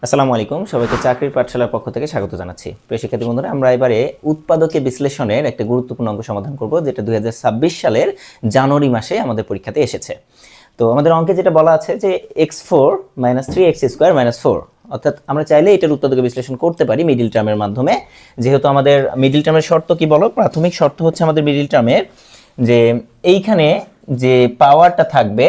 আসসালামু আলাইকুম, সবাইকে চাকরির পাঠশালার পক্ষ থেকে স্বাগত জানাচ্ছি। প্রিয় শিক্ষার্থী বন্ধুরা, আমরা এবারে উৎপাদকে বিশ্লেষণের একটা গুরুত্বপূর্ণ অঙ্ক সমাধান করব, যেটা 2026 সালের জানুয়ারি মাসে আমাদের পরীক্ষাতে এসেছে। তো আমাদের অঙ্কে যেটা বলা আছে যে x4 - 3x² - 4, অর্থাৎ আমরা চাইলে এটার উৎপাদকে বিশ্লেষণ করতে পারি মিডিল টার্মের মাধ্যমে। যেহেতু আমাদের মিডিল টার্মের শর্ত কি বলো, প্রাথমিক শর্ত হচ্ছে আমাদের মিডিল টার্মের যে এইখানে যে পাওয়ারটা থাকবে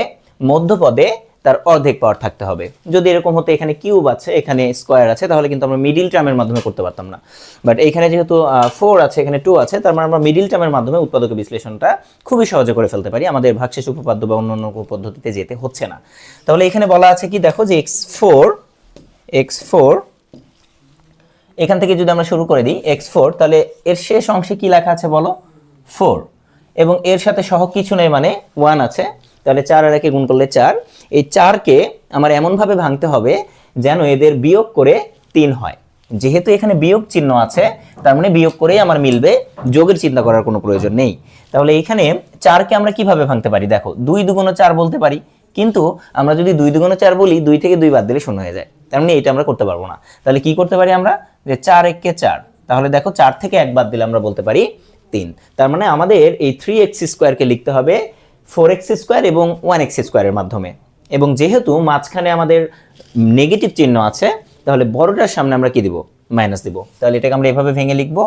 মধ্যপদে তার অর্ধেক পাওয়ার থাকতে হবে। যদি এরকম হতো এখানে কিউব আছে এখানে স্কোয়ার আছে, তাহলে কিন্তু আমরা মিডিল টার্মের মাধ্যমে করতে পারতাম না। বাট এইখানে যেহেতু 4 আছে এখানে 2 আছে, তার মানে আমরা মিডিল টার্মের মাধ্যমে উৎপাদক বিশ্লেষণটা খুবই সহজে করে ফেলতে পারি, আমাদের ভাগশেষ উপপাদ্য বা অন্যান্য পদ্ধতিতে যেতে হচ্ছে না। তাহলে এখানে বলা আছে কি দেখো যে x4 এখান থেকে যদি আমরা শুরু করে দিই x4, তাহলে এর শেষ অংশে কি লেখা আছে বলো, 4, এবং এর সাথে সহগ কিছু নেই মানে 1 আছে। তাহলে 4 আর 1 গুণ করলে 4। এই 4কে আমার এমনভাবে ভাঙতে হবে যেন এদের বিয়োগ করে 3 হয়। যেহেতু এখানে বিয়োগ চিহ্ন আছে, তার মানে বিয়োগ করেই আমার মিলবে, যোগের চিন্তা করার কোনো প্রয়োজন নেই। তাহলে এখানে 4কে আমরা কিভাবে ভাঙতে পারি, দেখো 2 দুগুণ 4 বলতে পারি, কিন্তু আমরা যদি 2 দুগুণ 4 বলি 2 থেকে 2 বাদ দিলে 0 হয়ে যায়, তার মানে এটা আমরা করতে পারবো না। তাহলে কি করতে পারি আমরা, যে 4 1 4, তাহলে দেখো 4 থেকে 1 বাদ দিলে আমরা বলতে পারি 3। তার মানে আমাদের এই 3x² কে লিখতে হবে 4x² এবং 1x² এর মাধ্যমে। এবং যেহেতু মাঝখানে আমাদের নেগেটিভ চিহ্ন আছে, তাহলে বড়টার সামনে আমরা কি দিব, মাইনাস দিব। তাহলে এটাকে আমরা এভাবে ভেঙে লিখবো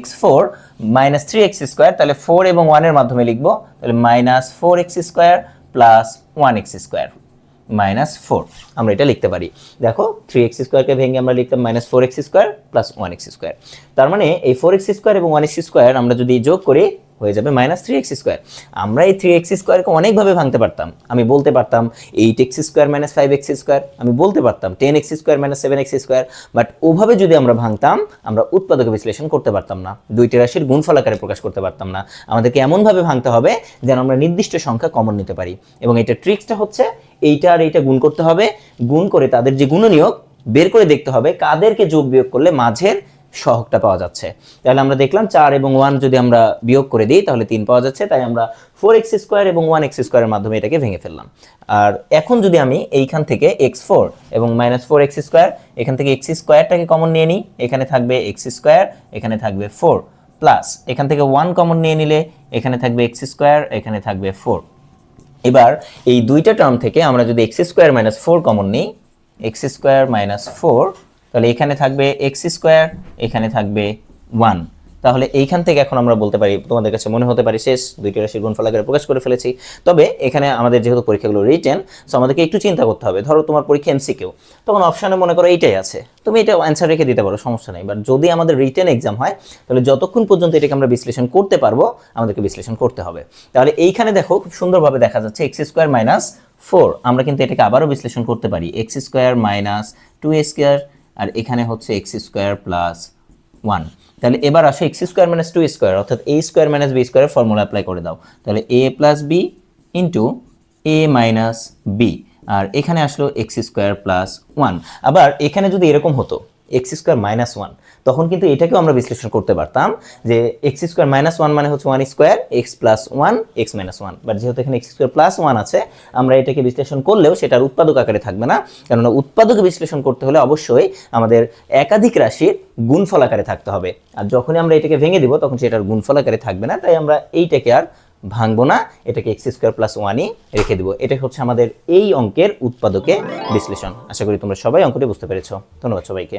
x4 - 3x², তাহলে 4 এবং 1 এর মাধ্যমে লিখবো, তাহলে -4x² + 1x² -4 আমরা এটা লিখতে পারি। দেখো 3x² কে ভেঙে আমরা লিখতাম -4x² + 1x²। তার মানে এই 4x² এবং 1x² আমরা যদি যোগ করি হয়ে যাবে -3x²। আমরা এই 3x² কে অনেকভাবে ভাঙতে পারতাম। আমি বলতে পারতাম 8x² - 5x², আমি বলতে পারতাম 10x² - 7x², বাট ওভাবে যদি আমরা ভাঙতাম আমরা উৎপাদক বিশ্লেষণ করতে পারতাম না, দুইটি রাশির গুণফল আকারে প্রকাশ করতে পারতাম না। আমাদেরকে এমনভাবে ভাঙতে হবে যেন আমরা নির্দিষ্ট সংখ্যা কমন নিতে পারি। এবং এটা ট্রিক্সটা হচ্ছে এইটা আর এইটা গুণ করতে হবে, গুণ করে তাদের যে গুণনীয়ক বের করে দেখতে হবে কাদেরকে যোগ বিয়োগ করলে মাঝের সহগটা পাওয়া যাচ্ছে। তাহলে আমরা দেখলাম 4 এবং 1 যদি আমরা বিয়োগ করে দিই তাহলে 3 পাওয়া যাচ্ছে, তাই আমরা 4x² এবং 1x² এর মাধ্যমে এটাকে ভেঙে ফেললাম। আর এখন যদি আমি এইখান থেকে x4 এবং -4x², এখান থেকে x²টাকে কমন নিয়ে নিই, এখানে থাকবে x², এখানে থাকবে 4, প্লাস এখান থেকে 1 কমন নিয়ে নিলে এখানে থাকবে x², এখানে থাকবে 4। এবার এই দুইটা টার্ম থেকে আমরা যদি x² - 4 কমন নিই, x² - 4, তাহলে এখানে থাকবে x², এখানে থাকবে 1। তাহলে এইখান থেকে এখন আমরা বলতে পারি, তোমাদের কাছে মনে হতে পারে শেষ, দুইটি রাশির গুণফল আকারে প্রকাশ করে ফেলেছি। তবে এখানে আমাদের যেহেতু পরীক্ষাগুলো রিটেন, সো আমাদেরকে একটু চিন্তা করতে হবে। ধরো তোমার পরীক্ষা এমসিকিউ, তখন অপশনে মনে করো এইটাই আছে, তুমি এটা অ্যান্সার রেখে দিতে পারো, সমস্যা নেই। বাট যদি আমাদের রিটেন এক্সাম হয়, তাহলে যতক্ষণ পর্যন্ত এটাকে আমরা বিশ্লেষণ করতে পারবো আমাদেরকে বিশ্লেষণ করতে হবে। তাহলে এইখানে দেখো খুব সুন্দরভাবে দেখা যাচ্ছে x² - 4, আমরা কিন্তু এটাকে আবারও বিশ্লেষণ করতে পারি x² - 2a², আর এখানে হচ্ছে x² + 1। তাহলে এবার আসো x² - 2a², অর্থাৎ a² - b² এর ফর্মুলা অ্যাপ্লাই করে দাও। তাহলে a + b * a - b, আর এখানে আসলো x² + 1। আবার এখানে যদি এরকম হতো x² - 1, তখন কিন্তু এটাকেও আমরা বিশ্লেষণ করতে পারতাম যে x² - 1 মানে হচ্ছে 1² x + 1 x - 1। বাট যেহেতু এখানে x² + 1 আছে, আমরা এটাকে বিশ্লেষণ করলেও সেটার উৎপাদক আকারে থাকবে না, কেননা উৎপাদক বিশ্লেষণ করতে হলে অবশ্যই আমাদের একাধিক রাশির গুণফল আকারে থাকতে হবে। আর যখনই আমরা এটাকে ভেঙে দিব তখন সেটার গুণফল আকারে থাকবে না, তাই আমরা এইটাকে আর ভাঙবো না, এটাকে x² + 1ই রেখে দিব। এটা হচ্ছে আমাদের এই অঙ্কের উৎপাদকে বিশ্লেষণ। আশা করি তোমরা সবাই অঙ্কটি বুঝতে পেরেছো। ধন্যবাদ সবাইকে।